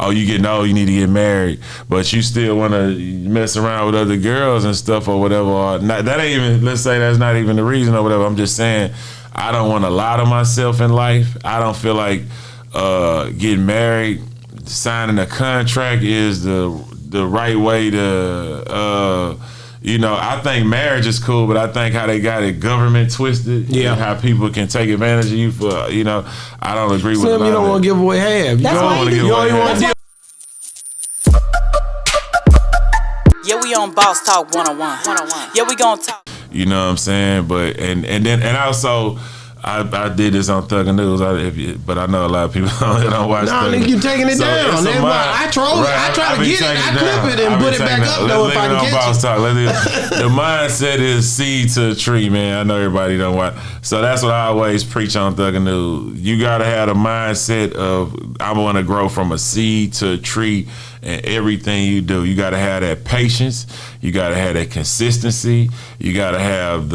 oh, you getting old, you need to get married, but you still want to mess around with other girls and stuff or whatever. Or not, that ain't even, let's say that's not even the reason or whatever. I'm just saying, I don't want to lie to myself in life. I don't feel like getting married, signing a contract is the right way to, I think marriage is cool, but I think how they got it government twisted, and how people can take advantage of you for, I don't agree with it. You don't want to give away half. You don't want to give away half. Yeah, we on Boss Talk 101. Yeah, we gonna talk. You know what I'm saying? But and also I did this on Thug and News, but I know a lot of people don't watch. No, nigga, you taking it down. I try to get it. I clip it and put it back up though if I can catch it. The mindset is seed to a tree, man. I know everybody don't watch. So that's what I always preach on Thug and News. You gotta have a mindset of I want to grow from a seed to a tree. And everything you do, you got to have that patience. You got to have that consistency. You got to have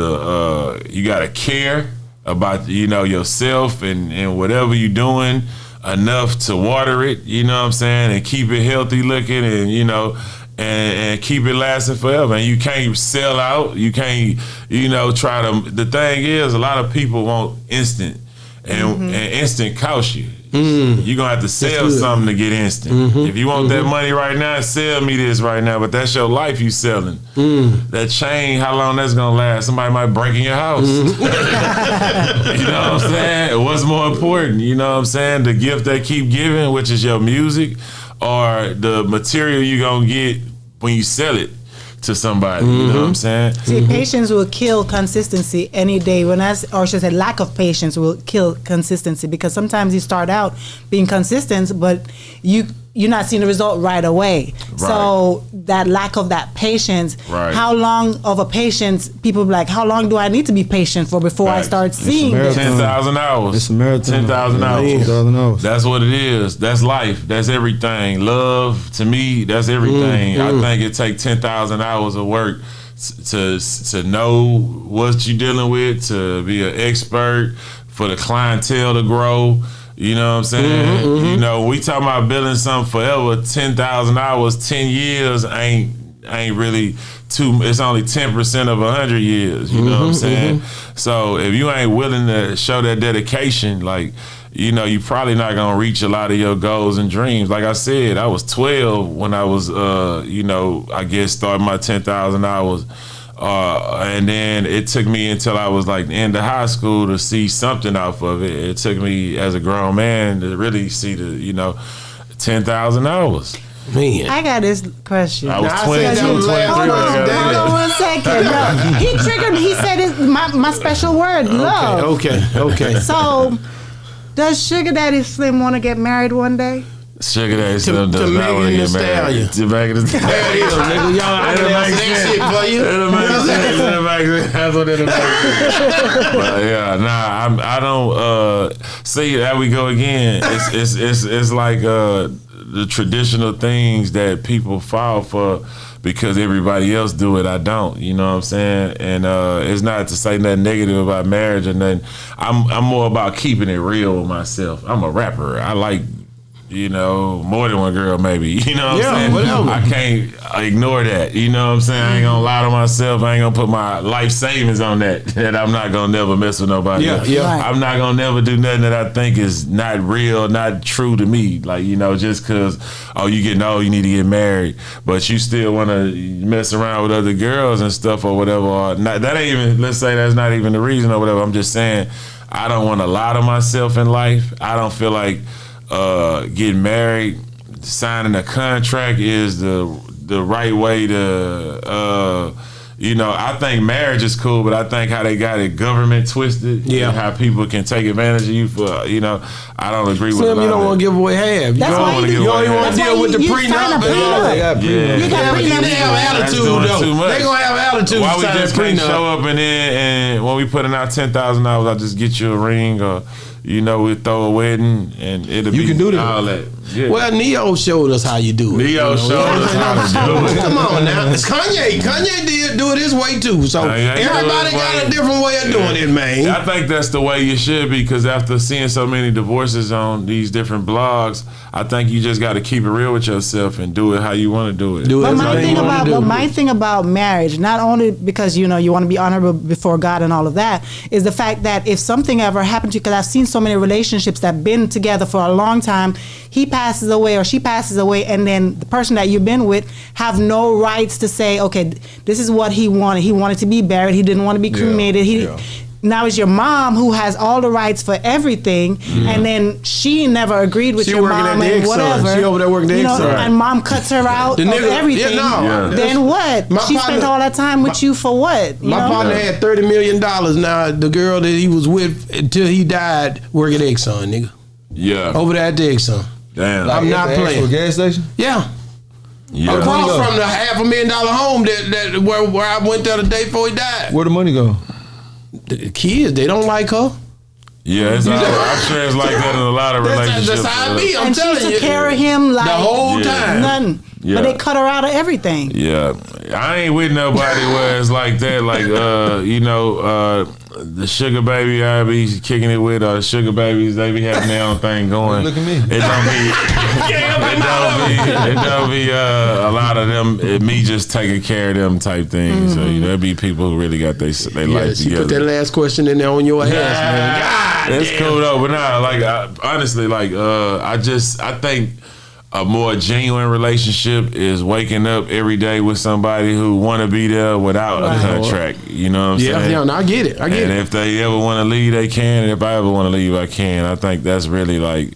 you got to care about, yourself and whatever you're doing enough to water it, you know what I'm saying, and keep it healthy looking and, and keep it lasting forever. And you can't sell out. You can't, try to, the thing is, a lot of people want instant and instant costs you. You're going to have to sell something to get instant. If you want that money right now, sell me this right now, but that's your life you selling. That chain, how long that's going to last? Somebody might break in your house. You know what I'm saying? What's more important, you know what I'm saying? The gift they keep giving, which is your music, or the material you're going to get when you sell it to somebody, you know what I'm saying? See, patience will kill consistency any day. Or I should say lack of patience will kill consistency, because sometimes you start out being consistent, but you're not seeing the result right away. Right. So that lack of that patience, how long of a patience, people be like, how long do I need to be patient for before I start seeing this? 10,000 hours. It's a marathon. 10,000 hours. 10,000 hours. That's what it is. That's life. That's everything. Love, to me, that's everything. I think it takes 10,000 hours of work to know what you're dealing with, to be an expert, for the clientele to grow. You know what I'm saying? We talking about building something forever. 10,000 hours, 10 years ain't really it's only 10% of 100 years. You know what I'm saying? So if you ain't willing to show that dedication, like, you probably not gonna reach a lot of your goals and dreams. Like I said, I was 12 when I was, I guess starting my 10,000 hours. And then it took me until I was like the end of high school to see something off of it. It took me as a grown man to really see 10,000 hours. Man. I got this question. I was 22, 23. Hold on 1 second. No, he triggered me. He said it's my special word, love. Okay. So, does Sugar Daddy Slim want to get married one day? Sugar Daddy Slim does not want to get married. To Megan Thee Stallion. There it is, nigga. Y'all, I can answer that shit for you. That's what it'll make. But yeah, I don't see. There we go again. It's like the traditional things that people fall for because everybody else do it. I don't. You know what I'm saying? And it's not to say nothing negative about marriage or nothing. I'm more about keeping it real with myself. I'm a rapper. I like, more than one girl, maybe. You know what I'm saying? Whatever. I can't ignore that. You know what I'm saying? I ain't gonna lie to myself. I ain't gonna put my life savings on that I'm not gonna never mess with nobody else. Yeah. Right. I'm not gonna never do nothing that I think is not real, not true to me. Like, just cause, you getting old, you need to get married, but you still wanna mess around with other girls and stuff or whatever. Or not, that ain't even, let's say that's not even the reason or whatever. I'm just saying, I don't wanna lie to myself in life. I don't feel like getting married, signing a contract is the right way to, I think marriage is cool, but I think how they got it government twisted, and how people can take advantage of you for, I don't agree with it. You don't want to give away half. That's why you don't want to deal with the prenup and all that. You got prenup. They have attitude though. They gonna have attitude. Why we just can't show up and when we putting out $10,000, I'll just get you a ring or. We throw a wedding and it'll be can do that. All that. Yeah. Well, Neo showed us how you do it. Neo showed us how to do it. Come on now. It's Kanye. Kanye did do it his way too. So everybody got a different way of doing it, man. I think that's the way you should be, because after seeing so many divorces on these different blogs, I think you just got to keep it real with yourself and do it how you want to do it. But my thing about marriage, not only because you want to be honorable before God and all of that, is the fact that if something ever happened to you, because I've seen so many relationships that have been together for a long time, he passes away or she passes away, and then the person that you've been with have no rights to say, okay, this is what he wanted. He wanted to be buried. He didn't want to be cremated. Now it's your mom who has all the rights for everything, and then she never agreed with your mom and whatever. She over there working the Exxon. And mom cuts her out of everything. Then what? She spent all that time with you for what? My partner had $30 million. Now the girl that he was with until he died working at Exxon, nigga. Yeah. Over there at the Exxon. Damn. I'm not playing. Gas station? Yeah. Across from the $500,000 home that where I went there the day before he died. Where the money go? The kids, they don't like her. Yeah, I'm sure it's like that in a lot of relationships. That's how I be. I'm and telling she you. took care of him like the whole time. Nothing. Yeah. But they cut her out of everything. Yeah. I ain't with nobody where it's like that. Like, the sugar baby I be kicking it with, or the sugar babies, they be having their own thing going. Look at me. It don't be a lot of them, me just taking care of them type things. So, there be people who really got their life together. She put that last question in there on your ass, man. God, that's cool though. But honestly, I think a more genuine relationship is waking up every day with somebody who want to be there without a contract. You know what I'm saying? Yeah, no, I get it. And if they ever want to leave, they can. And if I ever want to leave, I can. I think that's really like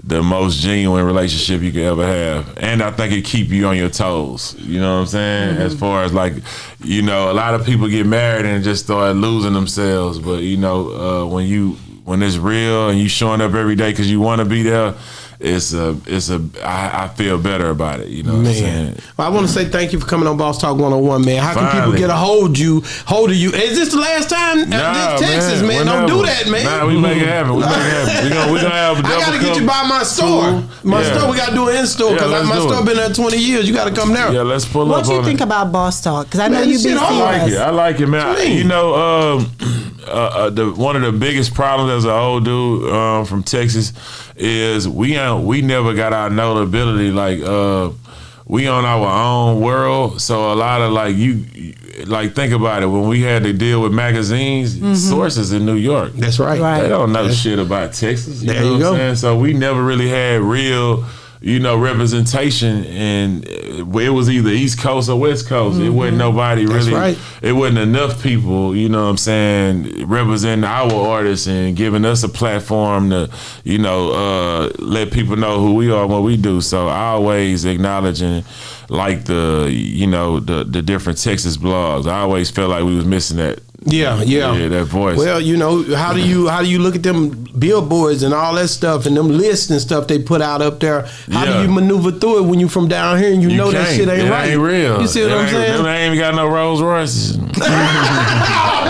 the most genuine relationship you could ever have. And I think it keep you on your toes. You know what I'm saying? As far as a lot of people get married and just start losing themselves. But when it's real and you showing up every day because you want to be there, I feel better about it, you know what I'm saying? Well, I want to say thank you for coming on Boss Talk 101, man. How can people get a hold of you? Is this the last time? Nah, this Texas, man. Whenever. Don't do that, man. Nah, we make it happen. We gonna have a double I got to get you by my store. Store, we got to do an in-store because my store been there 20 years. You got to come there. Yeah, let's pull up. What you think about Boss Talk? Because I know you be I like it, man. One of the biggest problems as an old dude from Texas is we never got our notability. We on our own world, so a lot of think about it. When we had to deal with magazines, sources in New York, that's right. They don't know shit about Texas. There you go. What I'm saying? So we never really had real, representation, and it was either East Coast or West Coast. It wasn't nobody really. That's right. It wasn't enough people, representing our artists and giving us a platform to, let people know who we are and what we do. So I always acknowledging the different Texas blogs. I always felt like we was missing that. Yeah, that voice. Well, how do you look at them billboards and all that stuff and them lists and stuff they put out up there? How do you maneuver through it when you from down here and you know that shit ain't right? It ain't real. You see what I'm saying? They ain't even got no Rolls Royces. Oh,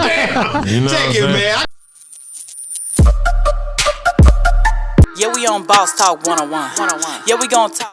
damn. Check it, man. Yeah, we on Boss Talk 101. Yeah, we gonna talk.